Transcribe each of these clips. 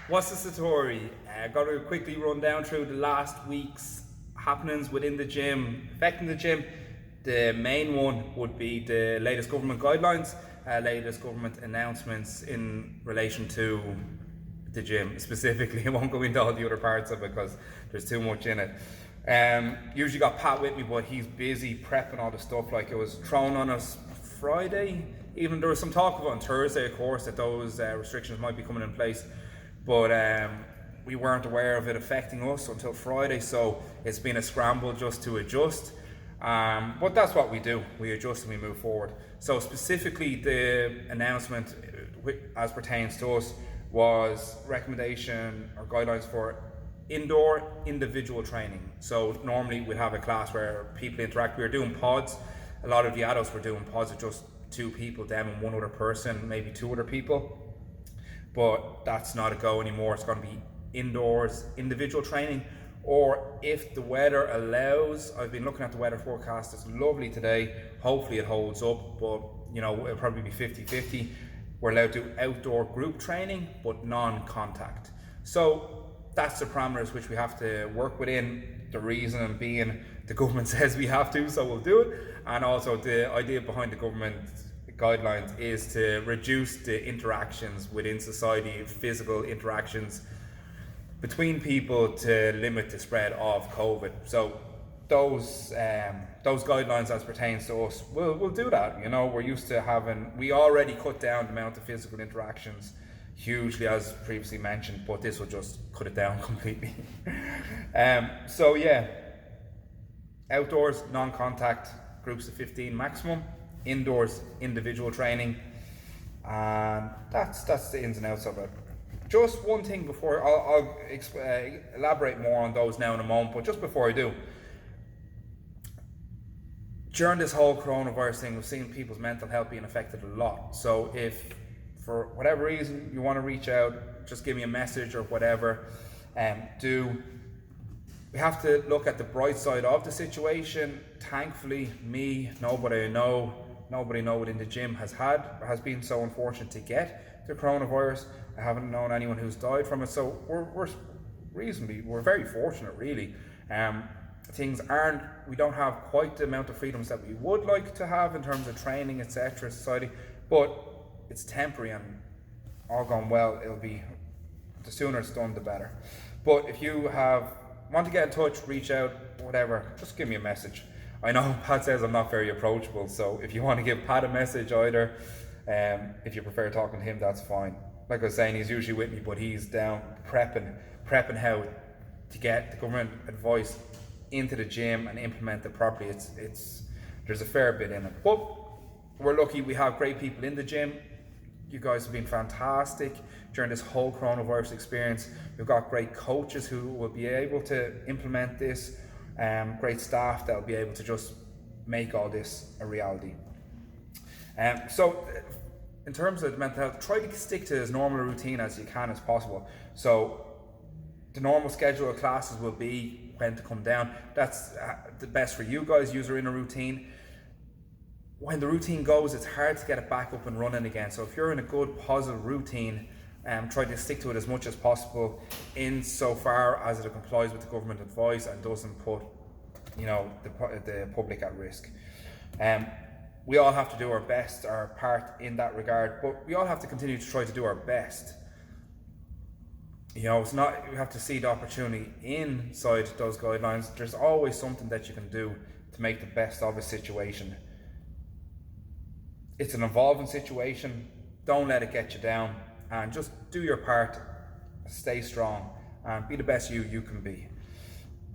What's the Satori? Got to quickly run down through the last week's happenings within the gym, affecting the gym. The main one would be the latest government guidelines, latest government announcements in relation to the gym specifically. I won't go into all the other parts of it because there's too much in it. Usually got Pat with me, but he's busy prepping all the stuff. Like, it was thrown on us Friday. Even there was some talk of it on Thursday, of course, that those restrictions might be coming in place. But we weren't aware of it affecting us until Friday, so it's been a scramble just to adjust. But that's what we do. We adjust and we move forward. So specifically, the announcement as pertains to us was recommendation or guidelines for indoor individual training. So normally we'd have a class where people interact. We were doing pods. A lot of the adults were doing pods of just 2 people, them and one other person, maybe 2 other people. But that's not a go anymore. It's going to be indoors individual training, or if the weather allows. I've been looking at the weather forecast. It's lovely today. Hopefully it holds up, but it'll probably be 50-50. We're allowed to do outdoor group training, but non-contact. So that's the parameters which we have to work within. The reason being the government says we have to, so we'll do it. And also the idea behind the government guidelines is to reduce the interactions within society, physical interactions between people, to limit the spread of COVID. So those guidelines as pertains to us, we'll do that. We're used to we already cut down the amount of physical interactions hugely, as previously mentioned, but this will just cut it down completely. So yeah, outdoors, non-contact, groups of 15 maximum. Indoors, individual training, and that's the ins and outs of it. Just one thing before I'll elaborate more on those now in a moment, but just before I do, during this whole coronavirus thing, we've seen people's mental health being affected a lot. So if for whatever reason you want to reach out, just give me a message or whatever. We have to look at the bright side of the situation. Thankfully, nobody I know within the gym has been so unfortunate to get the coronavirus. I haven't known anyone who's died from it, so we're very fortunate, really. We don't have quite the amount of freedoms that we would like to have in terms of training, etc., society, but it's temporary, and all gone well, the sooner it's done, the better. But if you want to get in touch, reach out, whatever, just give me a message. I know Pat says I'm not very approachable, so if you want to give Pat a message either, if you prefer talking to him, that's fine. Like I was saying, he's usually with me, but he's down prepping how to get the government advice into the gym and implement it properly. There's a fair bit in it, but we're lucky we have great people in the gym. You guys have been fantastic during this whole coronavirus experience. We've got great coaches who will be able to implement this. Great staff that will be able to just make all this a reality. So in terms of mental health, try to stick to as normal a routine as you can as possible. So the normal schedule of classes will be when to come down. That's the best for you guys. You're in a routine. When the routine goes, it's hard to get it back up and running again. So if you're in a good positive routine, try to stick to it as much as possible, insofar as it complies with the government advice and doesn't put the public at risk. We all have to do our best, our part in that regard, but we all have to continue to try to do our best. It's not, we have to see the opportunity inside those guidelines. There's always something that you can do to make the best of a situation. It's an evolving situation. Don't let it get you down, and just do your part, stay strong, and be the best you can be.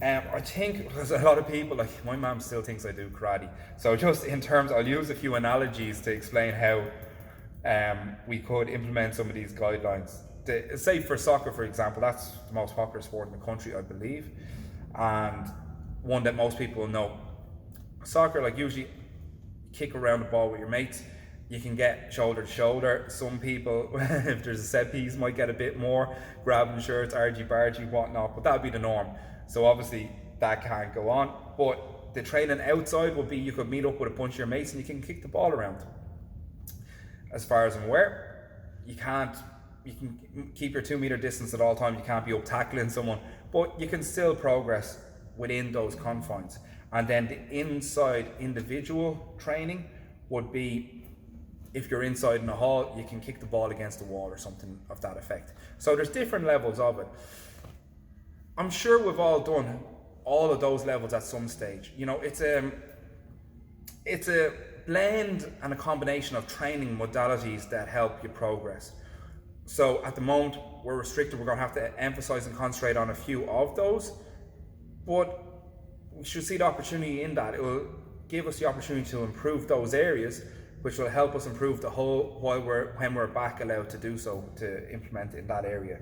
I think there's a lot of people, like my mom still thinks I do karate. So just in terms, I'll use a few analogies to explain how we could implement some of these guidelines. Say for soccer, for example, that's the most popular sport in the country, I believe, and one that most people know. Soccer, like, usually kick around the ball with your mates. You can get shoulder to shoulder. Some people, if there's a set piece, might get a bit more, grabbing shirts, argy-bargy, whatnot, but that would be the norm. So obviously that can't go on. But the training outside would be, you could meet up with a bunch of your mates and you can kick the ball around. As far as I'm aware, you you can keep your 2 meter distance at all times. You can't be up tackling someone, but you can still progress within those confines. And then the inside individual training would be, if you're inside in a hall, you can kick the ball against the wall or something of that effect. So there's different levels of it. I'm sure we've all done all of those levels at some stage. You know, it's a blend and a combination of training modalities that help you progress. So at the moment, we're restricted. We're going to have to emphasize and concentrate on a few of those, but we should see the opportunity in that. It will give us the opportunity to improve those areas, which will help us improve the whole when we're back allowed to do so, to implement in that area.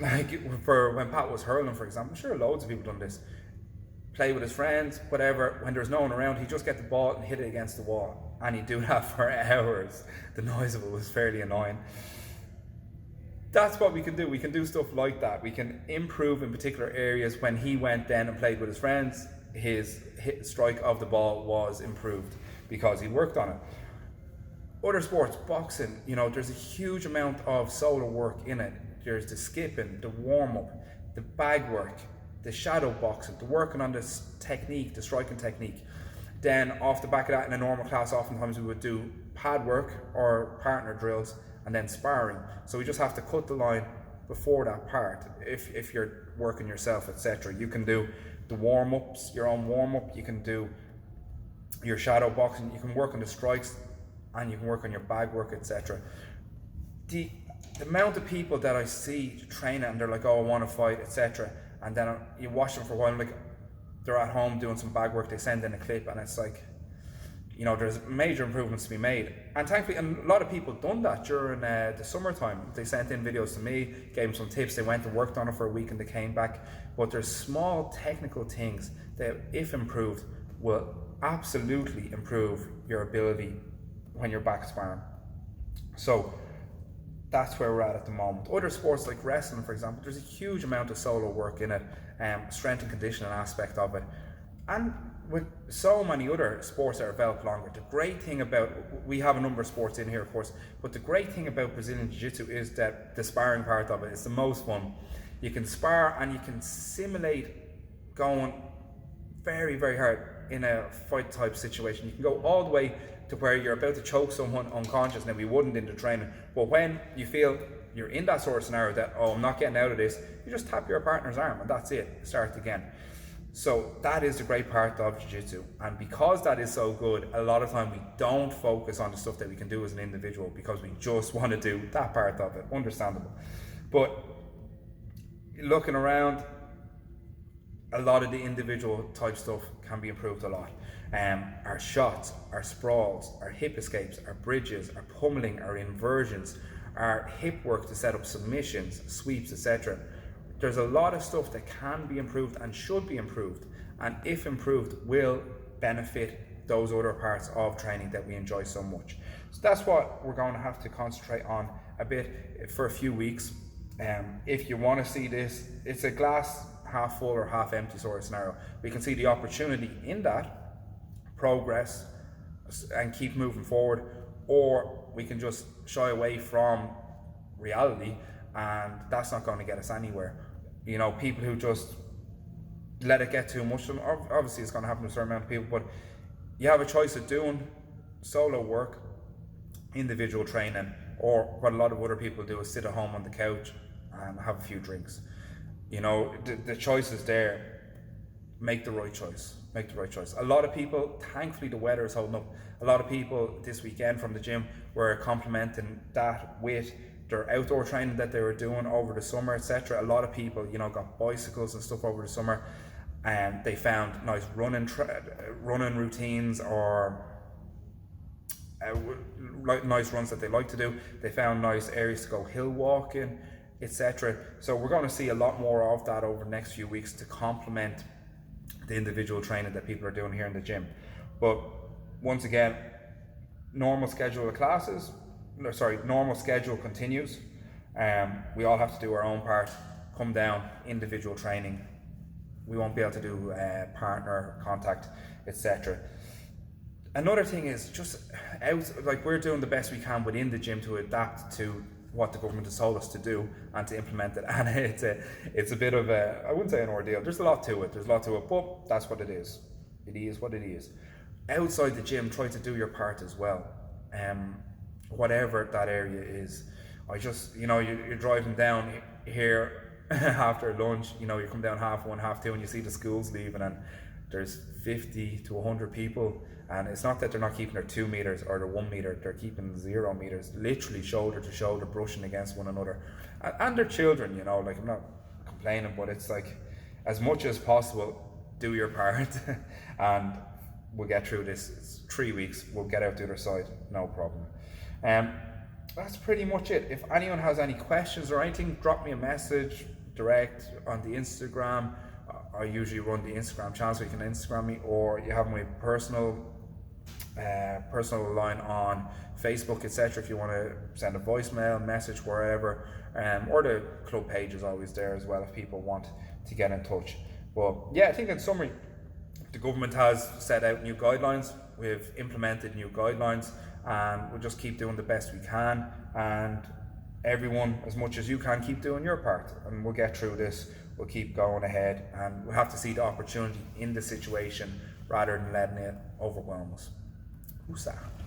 Like for when Pat was hurling, for example, I'm sure loads of people done this. Play with his friends, whatever. When there's no one around, he'd just get the ball and hit it against the wall, and he'd do that for hours. The noise of it was fairly annoying. That's what we can do. We can do stuff like that. We can improve in particular areas. When he went then and played with his friends, his hit strike of the ball was improved because he worked on it. Other sports, boxing, you know, there's a huge amount of solo work in it. There's the skipping, the warm-up, the bag work, the shadow boxing, the working on this technique, the striking technique. Then off the back of that, in a normal class, oftentimes we would do pad work or partner drills and then sparring. So we just have to cut the line before that part. If you're working yourself, etc., you can do the warm-ups, your own warm-up, you can do your shadow boxing, you can work on the strikes, and you can work on your bag work, etc. The amount of people that I see train it and they're like, oh, I want to fight, etc., and then you watch them for a while, like they're at home doing some bag work, they send in a clip, and it's like, you know, there's major improvements to be made. And thankfully, and a lot of people done that during the summertime. They sent in videos to me, gave them some tips, they went and worked on it for a week and they came back. But there's small technical things that, if improved, will absolutely improve your ability when you're back sparring. So that's where we're at the moment. Other sports like wrestling, for example, there's a huge amount of solo work in it, strength and conditioning aspect of it. And with so many other sports that are developed longer, the great thing about, we have a number of sports in here, of course, but the great thing about Brazilian Jiu Jitsu is that the sparring part of it is the most fun. You can spar and you can simulate going very, very hard in a fight type situation. You can go all the way to where you're about to choke someone unconscious. Now, we wouldn't in the training, but when you feel you're in that sort of scenario that, oh, I'm not getting out of this, you just tap your partner's arm and that's it, start again. So that is the great part of Jiu-Jitsu, and because that is so good, a lot of time we don't focus on the stuff that we can do as an individual because we just want to do that part of it. Understandable. But looking around, a lot of the individual type stuff can be improved a lot. Our shots, our sprawls, our hip escapes, our bridges, our pummeling, our inversions, our hip work to set up submissions, sweeps, etc. There's a lot of stuff that can be improved and should be improved, and if improved will benefit those other parts of training that we enjoy so much. So that's what we're going to have to concentrate on a bit for a few weeks. If you want to see this, it's a glass half full or half empty sort of scenario. We can see the opportunity in that, progress and keep moving forward, or we can just shy away from reality, and that's not going to get us anywhere. You know, people who just let it get too much to them, obviously it's going to happen to a certain amount of people, but you have a choice of doing solo work, individual training, or what a lot of other people do is sit at home on the couch and have a few drinks. You know, the choice is there. Make the right choice. Make the right choice. A lot of people, thankfully the weather is holding up, a lot of people this weekend from the gym were complementing that with their outdoor training that they were doing over the summer, etc. A lot of people, you know, got bicycles and stuff over the summer, and they found nice running routines, or nice runs that they like to do. They found nice areas to go hill walking, etc. So we're going to see a lot more of that over the next few weeks to complement the individual training that people are doing here in the gym. But once again, normal schedule of classes, normal schedule continues. We all have to do our own part, come down, individual training. We won't be able to do partner contact, etc. Another thing is just out, like we're doing the best we can within the gym to adapt to what the government has told us to do and to implement it. And it's a bit of a, I wouldn't say an ordeal. There's a lot to it. But that's what it is. It is what it is. Outside the gym, try to do your part as well. Whatever that area is. I just, you're driving down here after lunch, you come down 1:30, 2:30, and you see the schools leaving, and there's 50 to 100 people, and it's not that they're not keeping their 2 meters or their 1 meter, they're keeping 0 meters, literally shoulder to shoulder, brushing against one another, and their children, like, I'm not complaining, but it's like, as much as possible, do your part, and we'll get through this. It's 3 weeks, we'll get out the other side, no problem. That's pretty much it. If anyone has any questions or anything, drop me a message direct on the Instagram. I usually run the Instagram channel, so you can Instagram me, or you have my personal line on Facebook, etc. If you want to send a voicemail, message, wherever, or the club page is always there as well if people want to get in touch. But yeah, I think in summary, the government has set out new guidelines. We've implemented new guidelines, and we'll just keep doing the best we can. And everyone, as much as you can, keep doing your part, and we'll get through this. We'll keep going ahead, and we'll have to see the opportunity in the situation rather than letting it overwhelm us. Who's that?